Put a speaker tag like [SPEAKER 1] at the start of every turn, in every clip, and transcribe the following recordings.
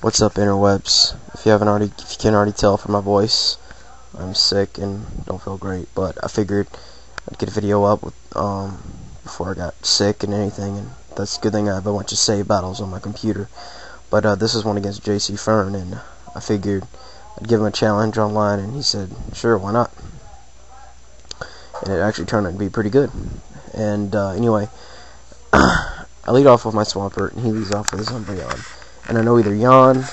[SPEAKER 1] What's up, interwebs? If you can't already tell from my voice, I'm sick and don't feel great. But I figured I'd get a video up with, before I got sick and anything, and that's a good thing I have a bunch of save battles on my computer. But this is one against JCFern, and I figured I'd give him a challenge online, and he said, sure, why not? And it actually turned out to be pretty good. And anyway, I lead off with my Pert, and he leads off with his Umbreon. And I know either yawn,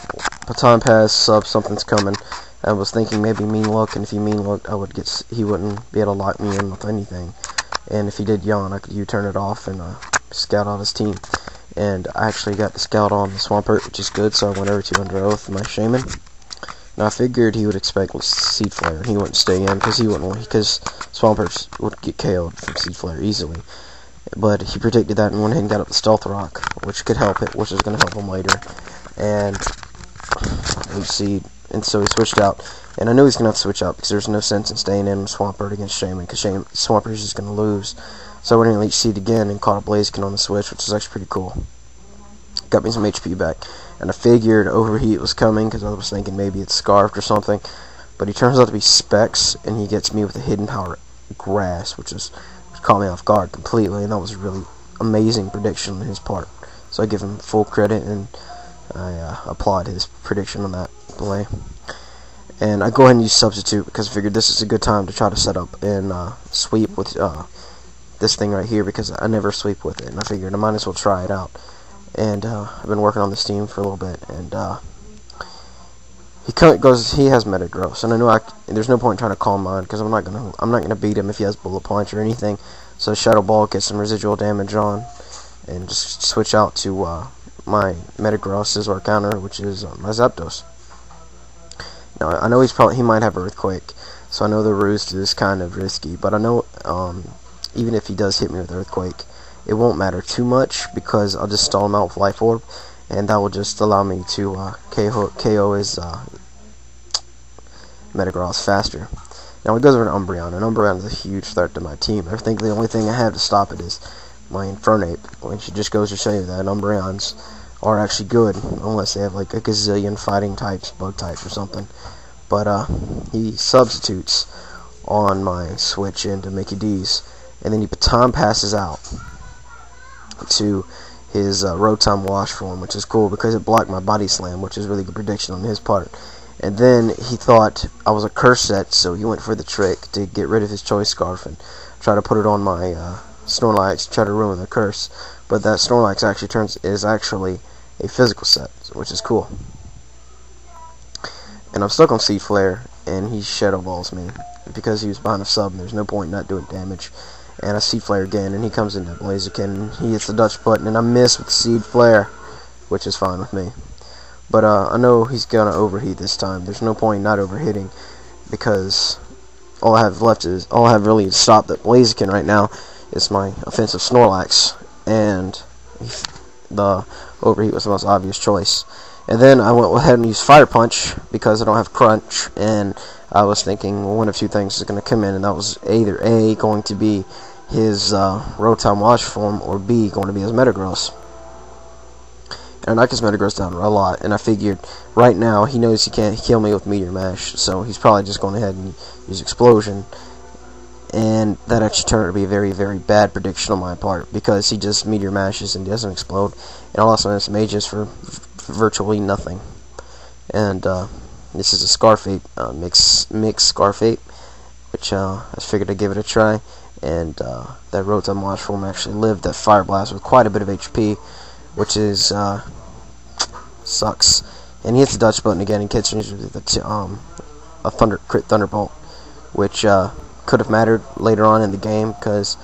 [SPEAKER 1] baton pass, sub, something's coming. I was thinking maybe mean look, and if he mean looked, he wouldn't be able to lock me in with anything. And if he did yawn, I could U-turn it off and scout out his team. And I actually got to scout on the Swampert, which is good, so I went over to Under Oath with my Shaman. Now I figured he would expect Seed Flare, and he wouldn't stay in because Swampert would get KO'd from Seed Flare easily. But he predicted that and went ahead and got up the Stealth Rock, which could help it, which is going to help him later. And so he switched out. And I knew he's going to have to switch out because there's no sense in staying in Swampert against Shaman, because Swampert is just going to lose. So I went in and Leech Seed again and caught a Blaziken on the switch, which was actually pretty cool. Got me some HP back. And I figured Overheat was coming because I was thinking maybe it's Scarfed or something. But he turns out to be Specs, and he gets me with a Hidden Power Grass, which caught me off guard completely, and that was a really amazing prediction on his part. So I give him full credit, and I applaud his prediction on that play. And I go ahead and use Substitute because I figured this is a good time to try to set up and sweep with this thing right here, because I never sweep with it, and I figured I might as well try it out. And I've been working on this team for a little bit, and he has Metagross, and I know there's no point in trying to calm mine because I'm not gonna beat him if he has Bullet Punch or anything. So Shadow Ball gets some residual damage on, and just switch out to my Metagross's or counter, which is my Zapdos. Now I know he might have Earthquake, so I know the roost is kind of risky, but I know even if he does hit me with Earthquake, it won't matter too much because I'll just stall him out with Life Orb, and that will just allow me to KO his Metagross faster. Now it goes over to Umbreon, and Umbreon is a huge threat to my team. I think the only thing I have to stop it is my Infernape, which just goes to show you that Umbreons are actually good, unless they have like a gazillion fighting types, bug types or something. But he substitutes on my switch into Mickey D's, and then he baton passes out to his Rotom Wash form, which is cool because it blocked my Body Slam, which is really good prediction on his part. And then he thought I was a curse set, so he went for the trick to get rid of his Choice Scarf and try to put it on my Snorlax, try to ruin the curse. But that Snorlax is actually a physical set, which is cool. And I'm stuck on Seed Flare, and he Shadow Balls me because he was behind a sub, and there's no point in not doing damage. And I Seed Flare again, and he comes into Blaziken, and he hits the Dutch button, and I miss with Seed Flare, which is fine with me. But I know he's gonna overheat this time. There's no point in not overhitting, because all I have really to stop that Blaziken right now is my offensive Snorlax, and the overheat was the most obvious choice. And then I went ahead and used Fire Punch because I don't have Crunch, and I was thinking one of two things is going to come in, and that was either A, going to be his Rotom Wash form, or B, going to be his Metagross. And I knocked his Metagross down a lot, and I figured right now he knows he can't kill me with Meteor Mash, so he's probably just going ahead and use Explosion. And that actually turned out to be a very, very bad prediction on my part, because he just Meteor Mashes and doesn't explode, and I'll also have some Mages for virtually nothing. And this is a Scarfate, mixed Scarfate, which I figured I'd give it a try. And that Rotom Wash form actually lived that Fire Blast with quite a bit of HP, which is sucks. And he hits the Dutch button again and catches me with a crit Thunderbolt, which could have mattered later on in the game because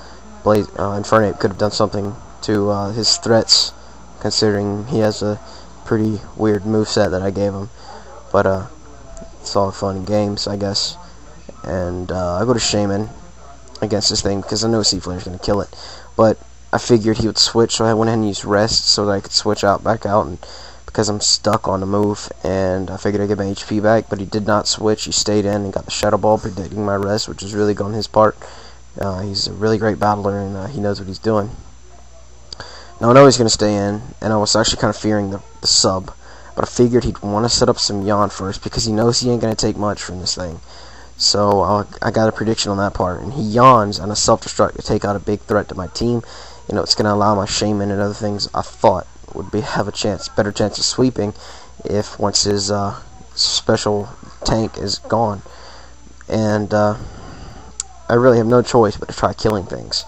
[SPEAKER 1] Infernape could have done something to his threats, considering he has a pretty weird moveset that I gave him. But it's all fun and games, I guess. And I go to Shaman against this thing because I know Seed Flare is going to kill it. But I figured he would switch, so I went ahead and used Rest so that I could switch back out, and because I'm stuck on the move, and I figured I'd get my HP back, but he did not switch. He stayed in and got the Shadow Ball, predicting my Rest, which is really good on his part. He's a really great battler, and he knows what he's doing. Now I know he's going to stay in, and I was actually kind of fearing the sub, but I figured he'd want to set up some yawn first because he knows he ain't going to take much from this thing. So I got a prediction on that part, and he yawns on a self-destruct to take out a big threat to my team. You know, it's going to allow my shaman and other things I thought would have a better chance of sweeping if once his special tank is gone. And I really have no choice but to try killing things,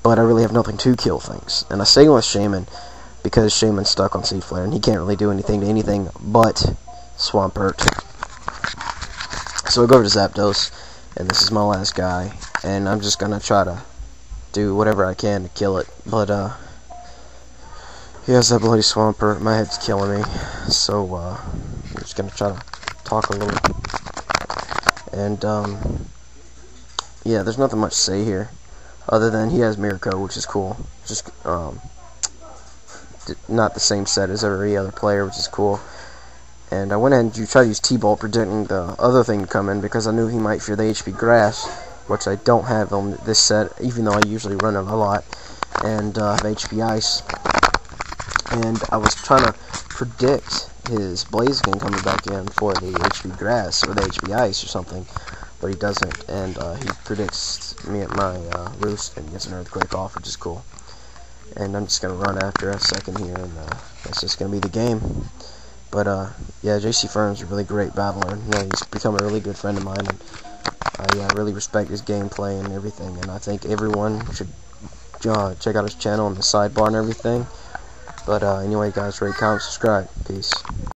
[SPEAKER 1] but I really have nothing to kill things. And I signal with shaman because shaman's stuck on seed flare, and he can't really do anything to anything but swamp Pert. So I go over to Zapdos, and this is my last guy, and I'm just gonna try to do whatever I can to kill it. But he has that bloody Swampert. My head's killing me, so I'm just gonna try to talk a little. And yeah, there's nothing much to say here, other than he has Mirror Code, which is cool. Just not the same set as every other player, which is cool. And I went ahead and tried to use T-Bolt predicting the other thing to come in because I knew he might fear the HP Grass, which I don't have on this set, even though I usually run it a lot, and have HP Ice. And I was trying to predict his Blaziken coming back in for the HP Grass or the HP Ice or something, but he doesn't, and he predicts me at my roost and gets an Earthquake off, which is cool. And I'm just going to run after a second here, and that's just going to be the game. But yeah, JCFern's a really great battler. You know, he's become a really good friend of mine, and I really respect his gameplay and everything. And I think everyone should check out his channel and the sidebar and everything. But anyway, guys, rate, comment, subscribe. Peace.